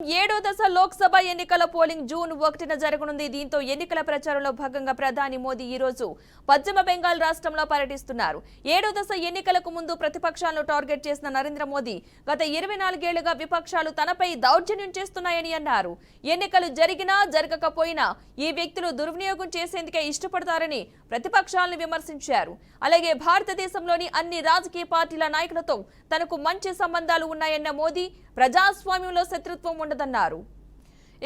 ఏడో దశ లోక్సభ ఎన్నికల పోలింగ్ జూన్ 1న జరగనుంది. దీంతో ఎన్నికల ప్రచారంలో భాగంగా ప్రధాని మోదీ ఈ రోజు పశ్చిమ బెంగాల్ రాష్ట్రంలో పర్యటిస్తున్నారు. ఏడో దశ ఎన్నికలకు ముందు ప్రతిపక్షాలను టార్గెట్ చేసిన నరేంద్ర మోదీ గత 24 ఏళ్లుగా విపక్షాలు తనపై దౌర్జన్యం చేస్తున్నాయని అన్నారు. ఎన్నికలు జరిగినా జరగకపోయినా ఈ వ్యక్తులు దుర్వినియోగం చేసేందుకే ఇష్టపడతారని ప్రతిపక్షాలను విమర్శించారు. అలాగే భారతదేశంలోని అన్ని రాజకీయ పార్టీల నాయకులతో తనకు మంచి సంబంధాలు ఉన్నాయన్న మోదీ ప్రజాస్వామ్యంలో శత్రుత్వం ఉండదన్నారు.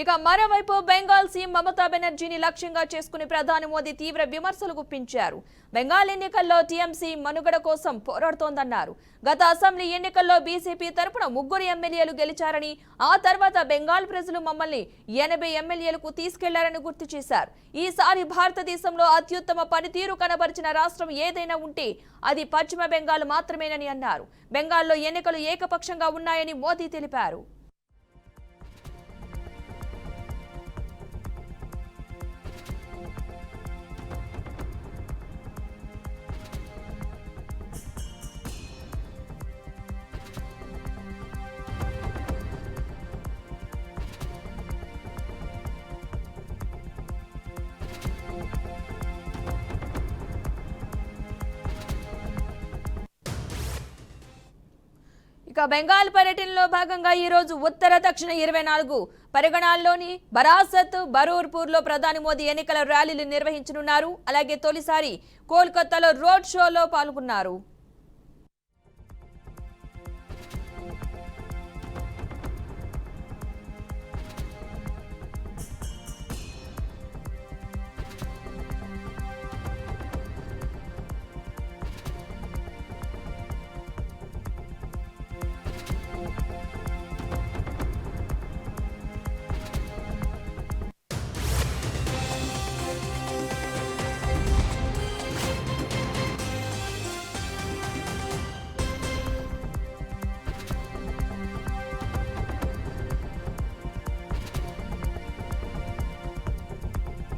ఇక మరోవైపు బెంగాల్ సీఎం మమతా బెనర్జీని లక్ష్యంగా చేసుకుని ప్రధాని మోదీ తీవ్ర విమర్శలు గుప్పించారు. బెంగాల్ ఎన్నికల్లో టీఎంసీ మనుగడ కోసం పోరాడుతోందన్నారు. గత అసెంబ్లీ ఎన్నికల్లో బీజేపీ తరపున 3 ఎమ్మెల్యేలు గెలిచారని, ఆ తర్వాత బెంగాల్ ప్రజలు మమ్మల్ని 80 ఎమ్మెల్యేలకు తీసుకెళ్లారని గుర్తు చేశారు. ఈసారి భారతదేశంలో అత్యుత్తమ పనితీరు కనబరిచిన రాష్ట్రం ఏదైనా ఉంటే అది పశ్చిమ బెంగాల్ మాత్రమేనని అన్నారు. బెంగాల్లో ఎన్నికలు ఏకపక్షంగా ఉన్నాయని మోదీ తెలిపారు. ఇక బెంగాల్ పర్యటనలో భాగంగా ఈ రోజు ఉత్తర దక్షిణ 24 పరిగణాల్లోని బరాసత్, బరూర్పూర్లో ప్రధాని మోదీ ఎన్నికల ర్యాలీలు నిర్వహించనున్నారు. అలాగే తొలిసారి కోల్కతాలో రోడ్ షోలో పాల్గొన్నారు.